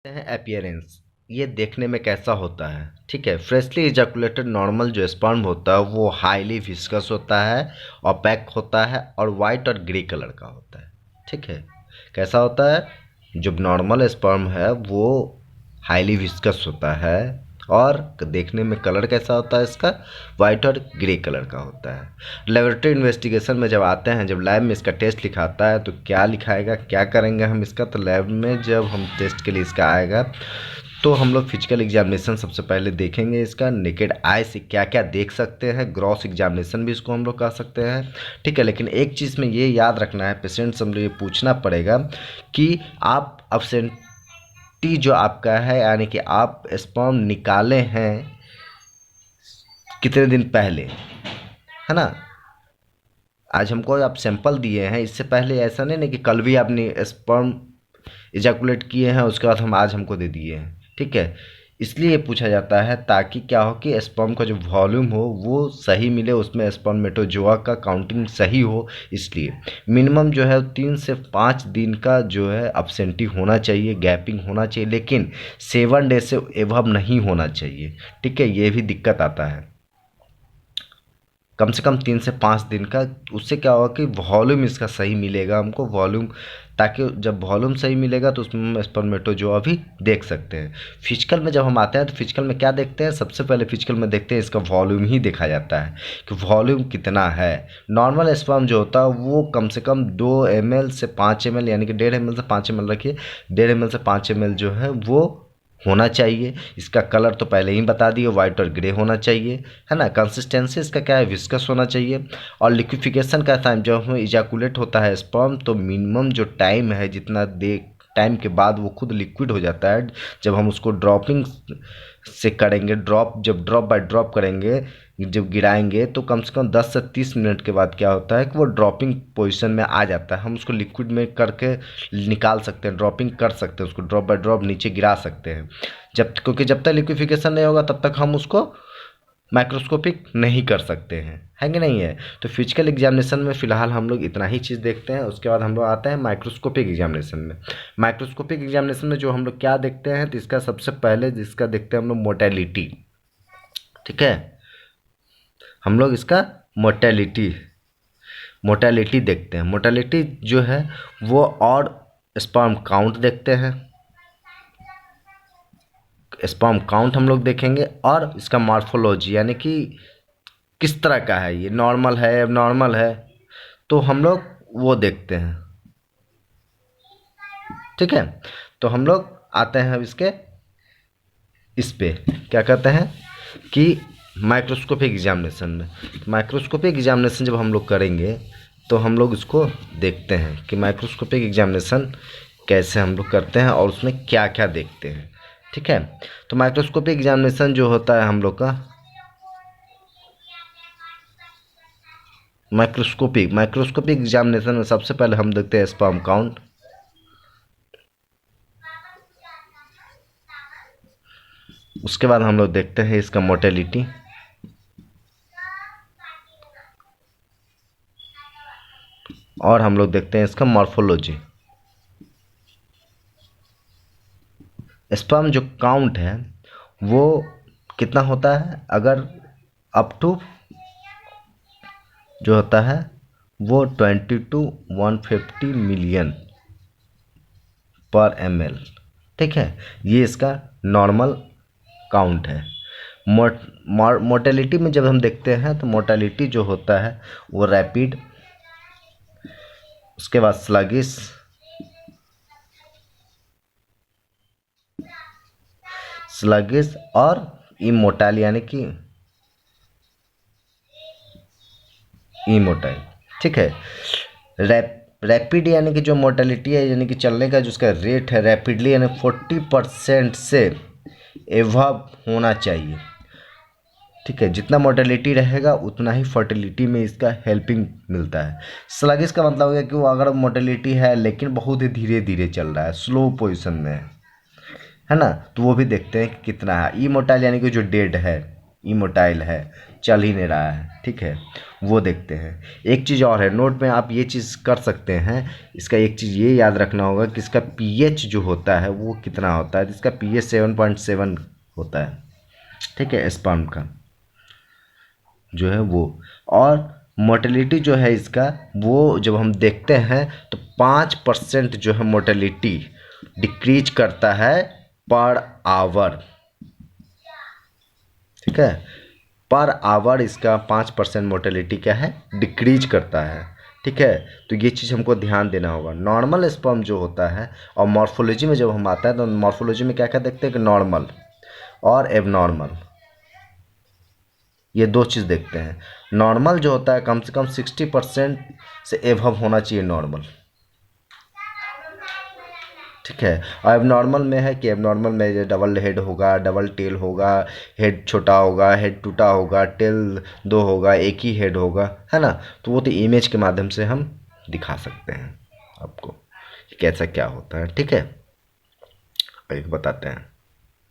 हैं अपीयरेंस। ये देखने में कैसा होता है। ठीक है, फ्रेशली इजैकुलेटेड नॉर्मल जो स्पर्म होता है वो हाईली विस्कस होता है, ओपेक होता है और वाइट और ग्रे कलर का होता है। ठीक है, कैसा होता है? जो नॉर्मल स्पर्म है वो हाईली विस्कस होता है और देखने में कलर कैसा होता है इसका? वाइट और ग्रे कलर का होता है। लेबोरेटरी इन्वेस्टिगेशन में जब आते हैं, जब लैब में इसका टेस्ट लिखाता है तो क्या लिखाएगा, क्या करेंगे हम इसका? तो लैब में जब हम टेस्ट के लिए इसका आएगा तो हम लोग फिजिकल एग्जामिनेशन सबसे पहले देखेंगे। इसका नेकेड आई से क्या क्या देख सकते हैं, ग्रॉस एग्जामिनेशन भी इसको हम लोग कह सकते हैं। ठीक है, लेकिन एक चीज़ में ये याद रखना है, पेशेंट से हम लोग ये पूछना पड़ेगा कि आप अब्सेंटी जो आपका है, यानी कि आप स्पर्म निकाले हैं कितने दिन पहले, है ना? आज हमको आप सैंपल दिए हैं, इससे पहले ऐसा नहीं ना कि कल भी आपने स्पर्म इजैकुलेट किए हैं उसके बाद हम आज हमको दे दिए हैं। ठीक है, इसलिए पूछा जाता है ताकि क्या हो कि स्पर्म का जो वॉल्यूम हो वो सही मिले, उसमें स्पर्मेटोजोआ का काउंटिंग सही हो। इसलिए मिनिमम जो है 3 से 5 दिन का जो है अब्सेंटी होना चाहिए, गैपिंग होना चाहिए, लेकिन 7 डे से एवब नहीं होना चाहिए। ठीक है, ये भी दिक्कत आता है। कम से कम 3 से 5 दिन का, उससे क्या होगा कि वॉल्यूम इसका सही मिलेगा हमको, वॉल्यूम, ताकि जब वॉल्यूम सही मिलेगा तो उसमें हम स्पर्मेटोजोआ भी देख सकते हैं। फिजिकल में जब हम आते हैं तो फिजिकल में क्या देखते हैं? सबसे पहले फिजिकल में देखते हैं इसका वॉल्यूम ही देखा जाता है कि वॉल्यूम कितना है। नॉर्मल स्पर्म जो होता है वो कम से कम 2 ml से 5 ml, यानी कि 1.5 ml से 5 ml रखिए, 1.5 ml से 5 ml जो है वो होना चाहिए। इसका कलर तो पहले ही बता दिए, वाइट और ग्रे होना चाहिए, है ना? कंसिस्टेंसी इसका क्या है? विस्कस होना चाहिए। और लिक्विफिकेशन का टाइम, जब हमें इजैकुलेट होता है स्पर्म तो मिनिमम जो टाइम है, जितना दे टाइम के बाद वो खुद लिक्विड हो जाता है, जब हम उसको ड्रॉपिंग से करेंगे, जब ड्रॉप बाय ड्रॉप करेंगे, जब गिराएंगे तो कम से कम 10 से 30 मिनट के बाद क्या होता है कि वो ड्रॉपिंग पोजीशन में आ जाता है। हम उसको लिक्विड में करके निकाल सकते हैं, ड्रॉपिंग कर सकते हैं, उसको ड्रॉप बाय ड्रॉप नीचे गिरा सकते हैं। क्योंकि जब तक लिक्विफिकेशन नहीं होगा तब तक हम उसको माइक्रोस्कोपिक नहीं कर सकते हैं, है कि नहीं है? तो फिजिकल एग्जामिनेशन में फ़िलहाल हम लोग इतना ही चीज़ देखते हैं। उसके बाद हम लोग आते हैं माइक्रोस्कोपिक एग्जामिनेशन में। माइक्रोस्कोपिक एग्जामिनेशन में जो हम लोग क्या देखते हैं, तो इसका सबसे पहले जिसका देखते हैं हम लोग मोटेलिटी। ठीक है, हम लोग इसका मोटेलिटी देखते हैं। मोटेलिटी जो है वो, और स्पर्म काउंट देखते हैं, स्पर्म काउंट हम लोग देखेंगे, और इसका मॉर्फोलॉजी, यानी कि किस तरह का है, ये नॉर्मल है, एबनॉर्मल है, तो हम लोग वो देखते हैं। ठीक है, तो हम लोग आते हैं अब इस पे क्या कहते हैं कि माइक्रोस्कोपिक एग्जामिनेशन में। माइक्रोस्कोपिक एग्जामिनेशन जब हम लोग करेंगे तो हम लोग इसको देखते हैं कि माइक्रोस्कोपिक एग्जामिनेशन कैसे हम लोग करते हैं और उसमें क्या क्या देखते हैं। ठीक है, तो माइक्रोस्कोपिक एग्जामिनेशन जो होता है हम लोग का, माइक्रोस्कोपिक एग्जामिनेशन में सबसे पहले हम देखते हैं स्पर्म काउंट। उसके बाद हम लोग देखते हैं इसका मोटेलिटी, और हम लोग देखते हैं इसका मॉर्फोलॉजी। स्पर्म जो काउंट है वो कितना होता है? अगर अप टू जो होता है वो 20 to 150 मिलियन पर ml। ठीक है, ये इसका नॉर्मल काउंट है। मोर्टेलिटी में जब हम देखते हैं तो मोर्टेलिटी जो होता है वो रैपिड, उसके बाद स्लगिश और इमोटाइल, यानी कि इमोटाइल। ठीक है, रैपिड यानी कि जो मोर्टेलिटी है, यानी कि चलने का जो उसका रेट है रैपिडली, यानी 40% से एवब होना चाहिए। ठीक है, जितना मोर्टेलिटी रहेगा उतना ही फर्टिलिटी में इसका हेल्पिंग मिलता है। स्लगिश का मतलब है कि वो अगर मोर्टेलिटी है लेकिन बहुत ही धीरे धीरे चल रहा है, स्लो पोजिशन में है ना, तो वो भी देखते हैं कि कितना है। इमोटाइल यानी कि जो डेड है, इमोटाइल है, चल ही नहीं रहा है, ठीक है, वो देखते हैं। एक चीज़ और है, नोट में आप ये चीज़ कर सकते हैं, इसका एक चीज़ ये याद रखना होगा कि इसका पीएच जो होता है वो कितना होता है। इसका पीएच 7.7 होता है, ठीक है, स्पर्म का जो है वो। और मोटेलिटी जो है इसका, वो जब हम देखते हैं तो 5% जो है मोटेलिटी डिक्रीज करता है पर आवर, ठीक है, पर आवर इसका 5% मोटेलिटी क्या है, डिक्रीज करता है, ठीक है। तो ये चीज़ हमको ध्यान देना होगा। नॉर्मल स्पर्म जो होता है, और मॉर्फोलॉजी में जब हम आता है तो मॉर्फोलॉजी में क्या क्या देखते हैं कि नॉर्मल और एबनॉर्मल, ये दो चीज़ देखते हैं। नॉर्मल जो होता है कम से कम 60% से एभव होना चाहिए नॉर्मल, ठीक है। और एबनॉर्मल में है कि एबनॉर्मल में डबल हेड होगा, डबल टेल होगा, हेड छोटा होगा, हेड टूटा होगा, टेल दो होगा, एक ही हेड होगा, है ना। तो वो तो इमेज के माध्यम से हम दिखा सकते हैं आपको कि कैसा क्या होता है, ठीक है। एक बताते हैं।